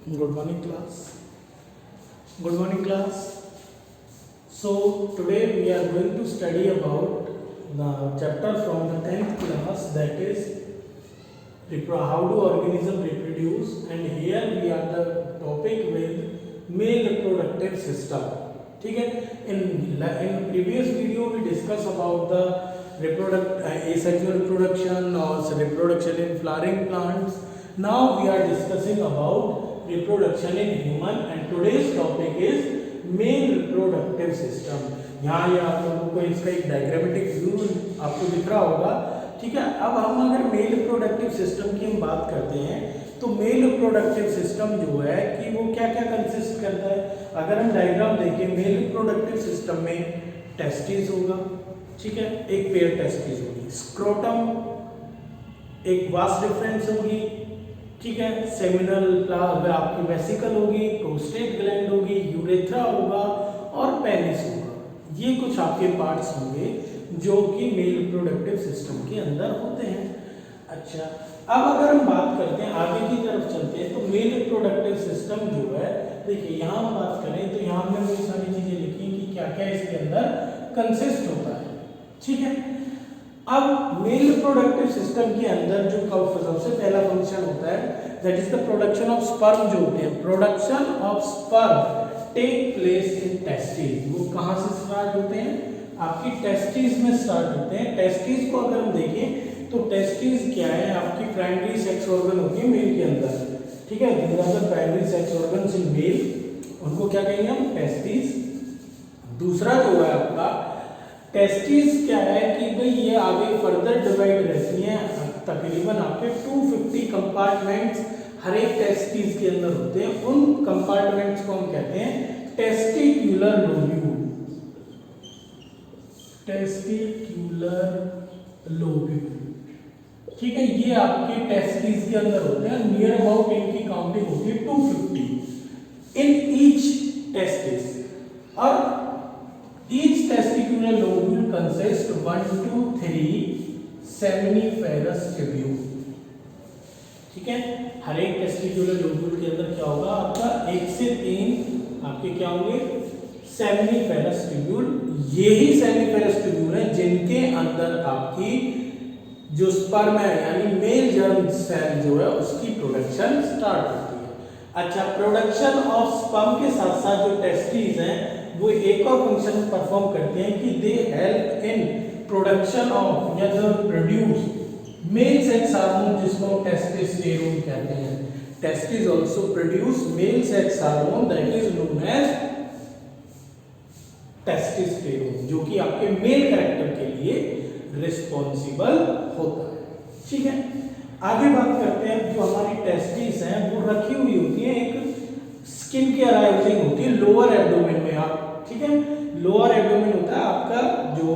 Good morning, class. Good morning, class. So today we are going to study about the chapter from the 10th class, that is how do organism reproduce, and here we are the topic with male reproductive system. ठीक है. In previous video we discussed about the asexual reproduction or reproduction in flowering plants. Now we are discussing about reproduction in human, and today's topic is male reproductive system. यहाँ ये आप लोगों को इसका एक diagrammatic view आपको दिख रहा होगा. ठीक है. अब हम अगर मेल रिप्रोडक्टिव सिस्टम की हम बात करते हैं तो मेल रिप्रोडक्टिव सिस्टम जो है कि वो क्या क्या कंसिस्ट करता है. अगर हम डायग्राम देखें, मेल रिप्रोडक्टिव सिस्टम में टेस्टिस होगा. ठीक है. एक पेयर टेस्टिस होगी, स्क्रोटम, एक वास डिफरेंस होगी. ठीक है. सेमिनल आपकी वेसिकल होगी, प्रोस्टेट ग्लैंड होगी, यूरेथ्रा होगा और पेनिस होगा. ये कुछ आपके पार्ट्स होंगे जो कि मेल रिप्रोडक्टिव सिस्टम के अंदर होते हैं. अच्छा, अब अगर हम बात करते हैं आगे की तरफ चलते हैं तो मेल रिप्रोडक्टिव सिस्टम जो है, देखिए यहाँ हम बात करें तो यहाँ हमने बहुत सारी चीजें लिखी कि क्या क्या इसके अंदर कंसिस्ट होता है. ठीक है. अब मेल रिप्रोडक्टिव सिस्टम के अंदर जो सबसे पहला फंक्शन होता है that is the production of sperm. जो होते हैं production of sperm take place in testis. वो कहाँ से स्टार्ट होते हैं? आपकी टेस्टिस में स्टार्ट होते हैं. टेस्टिस को अगर हम देखें तो टेस्टिस क्या है? आपकी प्राइमरी सेक्स ऑर्गन होती है मेल के अंदर. ठीक है. These are the primary sex organs in male. उनको क्या कहेंगे हम? टेस्टिस. दूसरा जो है आपका टेस्टिस क्या है कि भाई ये आगे फर्दर डिवाइड रहती हैं. तकरीबन आपके 250 कंपार्टमेंट्स हर एक टेस्टिस के अंदर होते हैं. उन कंपार्टमेंट्स को हम कहते हैं टेस्टिक्यूलर लोब्यूल. Testicular lobule. ठीक है. ये आपके टेस्टिस के अंदर होते हैं. नियर अबाउट इनकी काउंटिंग होती है 250 इन ईच टेस्टिस. और each testicular lobule consists 1 to 3 seminiferous tubule. ठीक है. हर एक टेस्टिकुलर लोब्यूल के अंदर क्या होगा आपका 1 से 3 आपके क्या होंगे? Seminiferous tubule. यही सेमिनिफेरस ट्यूब्यूल है जिनके अंदर आपकी जो स्पर्म है यानी मेल जर्म सेल जो है उसकी प्रोडक्शन स्टार्ट होती है. अच्छा, प्रोडक्शन ऑफ स्पर्म के साथ साथ जो टेस्टिस हैं वो एक और फंक्शन परफॉर्म करते हैं कि they help in production of या जो प्रोड्यूस मेल सेक्स हार्मोन जिसको टेस्टोस्टेरोन कहते हैं. Testis also produce male sex hormone that is known as testosterone, जो कि आपके मेल कैरेक्टर के लिए रिस्पॉन्सिबल होता है. ठीक है. आगे बात करते हैं. जो हमारी टेस्टिस हैं वो रखी हुई होती है एक स्किन के अराइजिंग होती है लोअर एब्डोमेन में. आप ठीक है. लोअर एब्डोमेन होता है आपका जो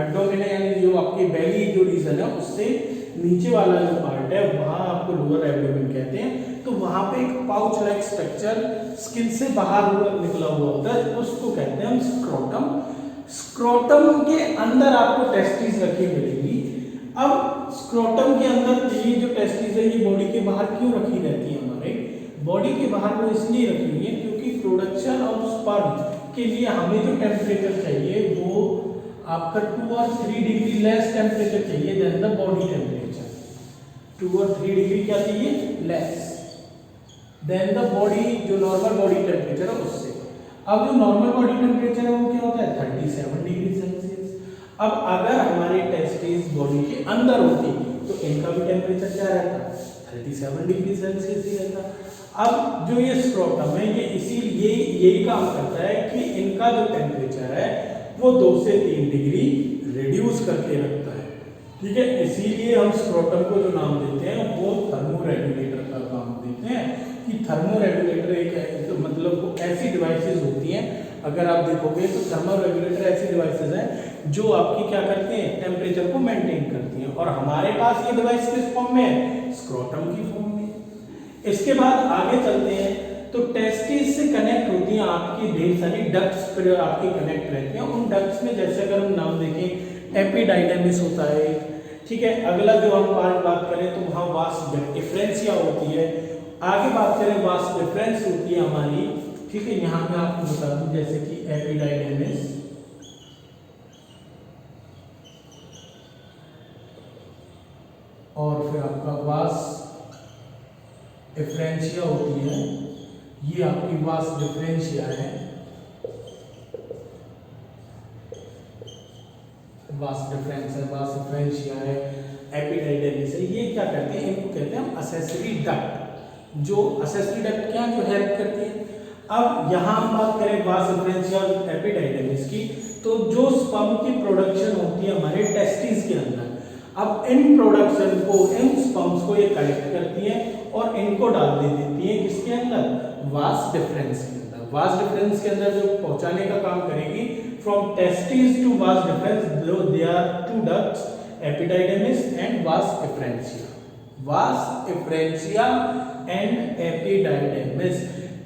एब्डोमेन है यानी जो आपकी बेली जो रीजन है उससे नीचे वाला जो पार्ट है वहां आपको लोअर एब्डोमेन कहते हैं. तो वहां पे एक पाउच लाइक स्ट्रक्चर स्किन से बाहर निकला हुआ होता है, उसको कहते हैं हम स्क्रोटम. स्क्रोटम के अंदर आपको टेस्टिस रखी मिलेगी. अब स्क्रोटम के अंदर ये जो टेस्टिस है ये बॉडी के बाहर क्यों रखी रहती है? हमारे बॉडी के बाहर वो इसलिए रखी हुई है क्योंकि प्रोडक्शन ऑफ स्पर्म के लिए हमें जो टेम्परेचर चाहिए वो आपका 2 और 3 डिग्री लेस टेम्परेचर चाहिए देन द बॉडी टेम्परेचर. 2 और 3 डिग्री क्या चाहिए? लेस देन द बॉडी जो नॉर्मल बॉडी टेम्परेचर है उससे. अब जो नॉर्मल बॉडी टेम्परेचर है वो क्या होता है? 37 डिग्री सेल्सियस. अब अगर हमारे टेस्टिस बॉडी के अंदर होती तो इनका भी टेम्परेचर क्या रहता? 37 डिग्री सेल्सियस ही रहता. अब जो ये स्क्रोटम है ये इसीलिए यही काम करता है कि इनका जो टेम्परेचर है वो 2 से 3 डिग्री रिड्यूस करके रखता है. ठीक है. इसीलिए हम स्क्रोटम को जो नाम देते हैं वो थर्मोरेगुलेटर का काम देते हैं कि थर्मोरेगुलेटर एक तो मतलब वो ऐसी डिवाइसेस होती हैं. अगर आप देखोगे तो थर्मोरेगुलेटर ऐसी डिवाइसेस हैं जो आपकी क्या करते हैं? टेम्परेचर को मेंटेन करती हैं. और हमारे पास ये डिवाइस किस फॉर्म में है? स्क्रोटम की फॉर्म में. इसके बाद आगे चलते हैं तो टेस्टिस से कनेक्ट होती हैं आपकी ढेर सारी डक्ट्स पर आपकी कनेक्ट रहती हैं. उन डक्ट्स में जैसे अगर हम नाम देखें एपिडाइडमिस होता है. ठीक है. अगला जो हम पार्ट बात करें तो वहाँ वास डिफरेंशिया होती है. आगे बात करें वास डिफरेंस होती है हमारी, ठीक है। यहाँ पे आपको बता दूं जैसे कि एपिडाइडेमिस और फिर आपका वास डिफरेंशिया होती है, ये आपकी वास डिफरेंशिया है, वास डिफरेंशिया है, एपिडाइडेमिस है। ये क्या करते हैं, इनको कहते हैं हम असेसरी डक्ट। जो असेसरी डक्ट क्या जो हेल्प करती है। अब यहाँ हम बात करें वास डिफरेंशिया और एपिडाइडेमिस की, तो जो स्पर्म की प्रोडक्शन होती है हमारे टेस्टिस के अंदर, अब इन प्रोडक्शन को, इन स्पर्म्स को ये कलेक्ट करती है और इनको डाल दे देती है किसके अंदर, वास डिफरेंस के अंदर। वास डिफरेंस के अंदर जो पहुंचाने का काम करेगी, from testis to vas deferens they are two ducts, epididymis and vas deferentia. Vas deferentia and epididymis,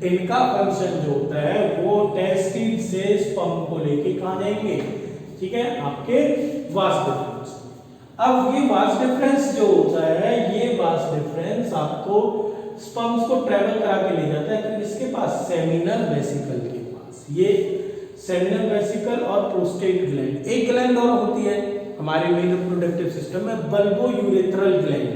इनका फंक्शन जो होता है वो टेस्टिस से स्पर्म को लेके कहां जाएंगे, ठीक है, आपके वास डिफरेंस। अब ये वास डिफरेंस जो होता है, ये वास डिफरेंस आपको स्पर्म्स को ट्रेवल करा के ले जाता है किसके पास, सेमिनल वेसिकल के पास। ये सेमिनल वेसिकल और प्रोस्टेट ग्लैंड, एक ग्लैंड और होती है हमारे मेल रिप्रोडक्टिव सिस्टम में, bulbo urethral gland,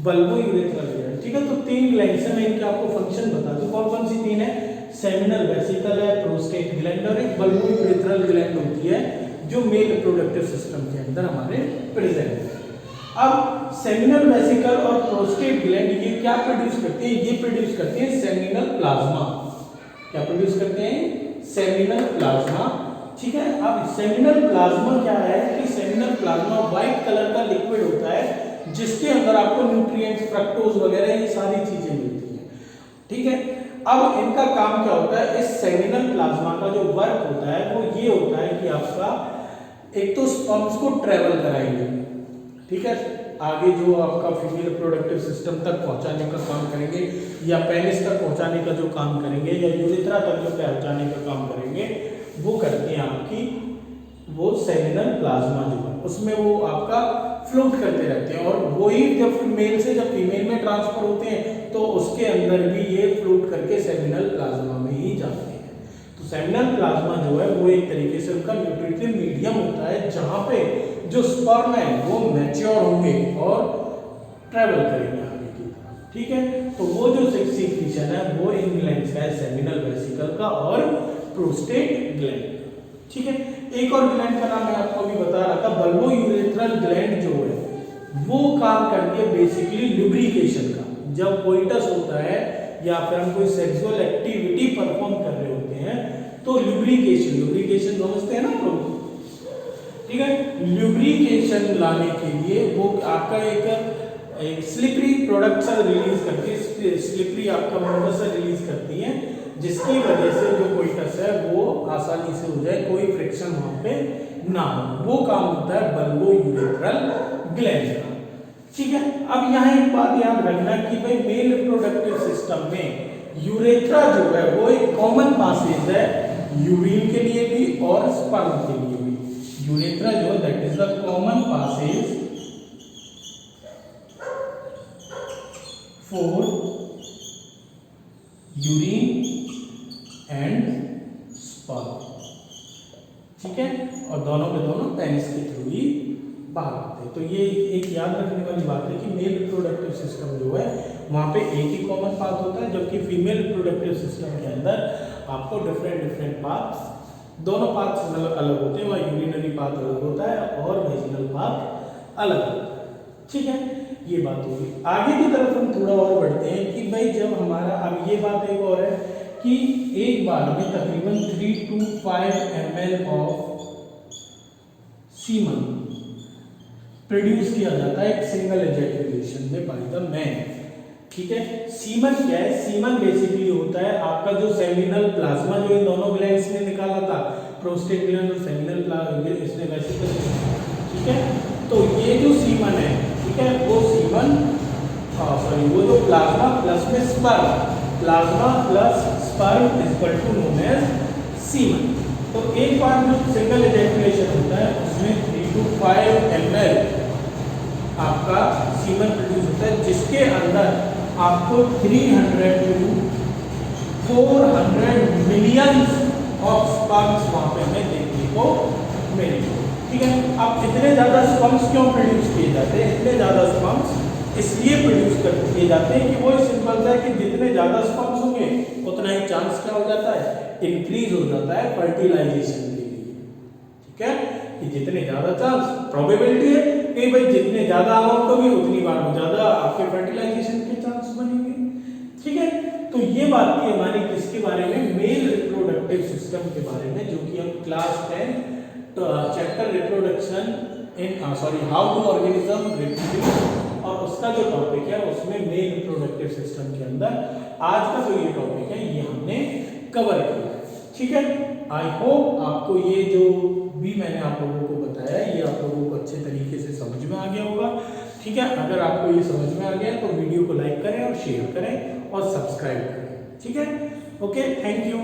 bulbo urethral gland, ठीक है। तो 3 ग्लैंड से मैं इनके आपको फंक्शन बता दूं, कौन कौन सी 3 है, सेमिनल वेसिकल है, प्रोस्टेट ग्लैंड और एक बल्बो यूरेथ्रल ग्लैंड होती है जो मेल रिप्रोडक्टिव सिस्टम के अंदर हमारे प्रेजेंट है। अब सेमिनल वेसिकल और प्रोस्टेट ग्लैंड ये क्या प्रोड्यूस करते हैं, ये प्रोड्यूस करते हैं सेमिनल प्लाज्मा। क्या प्रोड्यूस करते हैं, सेमिनल प्लाज्मा, ठीक है। अब सेमिनल प्लाज्मा क्या है कि सेमिनल प्लाज्मा व्हाइट कलर का लिक्विड होता है जिसके अंदर आपको न्यूट्रिएंट्स, फ्रक्टोज वगैरह ये सारी चीजें मिलती हैं, ठीक है। अब इनका काम क्या होता है, इस सेमिनल प्लाज्मा का जो वर्क होता है वो ये होता है कि आपका एक तो स्पर्म्स को ट्रेवल कराएंगे, ठीक है, आगे जो आपका फीमेल रिप्रोडक्टिव सिस्टम तक पहुंचाने का काम करेंगे, या पेनिस तक पहुंचाने का जो काम करेंगे, या यूरेथ्रा तक जो पहुंचाने का काम करेंगे, वो करती है आपकी वो सेमिनल प्लाज्मा जो है, उसमें वो आपका फ्लोट करते रहते हैं। और वही जब मेल से जब फीमेल में ट्रांसफर होते हैं तो उसके अंदर भी ये फ्लोट करके सेमिनल प्लाज्मा में ही जाते हैं। तो सेमिनल प्लाज्मा जो है वो एक तरीके से उनका न्यूट्रिटिव मीडियम होता है जहां पे जो स्पर्म है वो मैच्योर होंगे और ट्रेवल करेंगे आगे की तरफ, ठीक है। तो वो जो सेक्रीशन है वो इन ग्लैंड्स का है, सेमिनल वेसिकल का और प्रोस्टेट ग्लैंड, ठीक है। एक और ग्लैंड का नाम मैं आपको अभी बता रहा था, बल्बो यूरेथ्रल ग्लैंड जो है वो काम करती है बेसिकली लुब्रिकेशन का। जब कोइटस होता है या फिर हम कोई सेक्सुअल एक्टिविटी परफॉर्म कर रहे होते हैं तो लुब्रिकेशन समझते हैं ना लोग, ठीक है। लुब्रिकेशन लाने के लिए वो आपका एक स्लिपरी प्रोडक्ट सा रिलीज करती है, स्लिपरी आपका मोडस रिलीज करती है, जिसकी वजह से जो कोइटस है वो आसानी से हो जाए, कोई फ्रिक्शन वहां पे ना हो। वो काम होता है बल्बो यूरेथ्रल ग्लैंड का, ठीक है। अब यहाँ एक बात याद रखना कि भाई मेल रिप्रोडक्टिव सिस्टम में यूरेथ्रा जो है वो एक कॉमन पासेज है यूरिन के लिए भी और स्पर्म के लिए भी। यूरेथ्रा जो है that is the common passage for urine and sperm, ठीक है। और दोनों के दोनों पेनिस के थ्रू ही बाहर आते हैं। तो ये एक याद रखने वाली बात है कि मेल रिप्रोडक्टिव सिस्टम जो है वहाँ पे एक ही कॉमन पाथ होता है, जबकि फीमेल रिप्रोडक्टिव सिस्टम के अंदर आपको डिफरेंट पाथ्स, दोनों पाथ्स मतलब अलग होते हैं। वहाँ यूरिनरी पाथ अलग होता है और वेजिनल पाथ अलग होता है, ठीक है। ये बात होगी। आगे की तरफ हम थोड़ा और बढ़ते हैं कि भाई जब हमारा, अब ये बात एक और है कि एक बार में तकरीबन 3 to 5 ml of semen produce किया जाता है एक सिंगल एजैकुलेशन में बाय द मैन, ठीक है। सीमन क्या है, सीमन बेसिकली होता है आपका जो सेमिनल प्लाज्मा जो इन दोनों ग्लैंड्स ने निकाला था, प्रोस्टेट ग्लैंड और सेमिनल प्लाज्मा, इसने वेसिकल, ठीक है। तो ये जो सीमन है, ठीक है, वो सीमन वो जो प्लाज्मा प्लस में sperm, plasma plus sperm is equal to known as semen. तो एक बार जो सिंगल एजैकुलेशन होता है उसमें 3 to 5 ml आपका सीमन प्रोड्यूस होता है, जिसके अंदर आपको 300 to 400 मिलियन ऑफ स्पर्म्स वहां पे हमें देखने को मिलेंगे। ठीक है, अब इतने ज्यादा स्पर्म्स क्यों प्रोड्यूस किए जाते हैं? इतने ज्यादा स्पर्म्स इसलिए प्रोड्यूस किए जाते हैं कि वो सिंपल सा है कि जितने ज्यादा स्पर्म्स होंगे उतना ही चांस क्या हो जाता है, इंक्रीज हो जाता है फर्टिलाइजेशन के लिए। ठीक है, कि जितने ज्यादा चांस, प्रोबेबिलिटी है कि भाई जितने ज्यादा अमाउंट होगी उतनी बार ज्यादा आपके फर्टिलाइजेशन के चांस बनेंगे। ठीक है, तो ये बात थी हमारी किसके बारे में, मेल रिप्रोडक्टिव सिस्टम के बारे में, जो कि हम class 10 chapter reproduction in how to organism reproduce, और उसका जो टॉपिक है उसमें मेल रिप्रोडक्टिव सिस्टम के अंदर आज का जो ये टॉपिक है ये हमने कवर किया है। ठीक है, आई होप आपको ये जो भी मैंने आप लोगों को बताया ये आप लोगों को अच्छे तरीके से समझ में आ गया होगा। ठीक है, अगर आपको ये समझ में आ गया तो वीडियो को लाइक करें और शेयर करें और सब्सक्राइब करें। ठीक है, ओके, थैंक यू।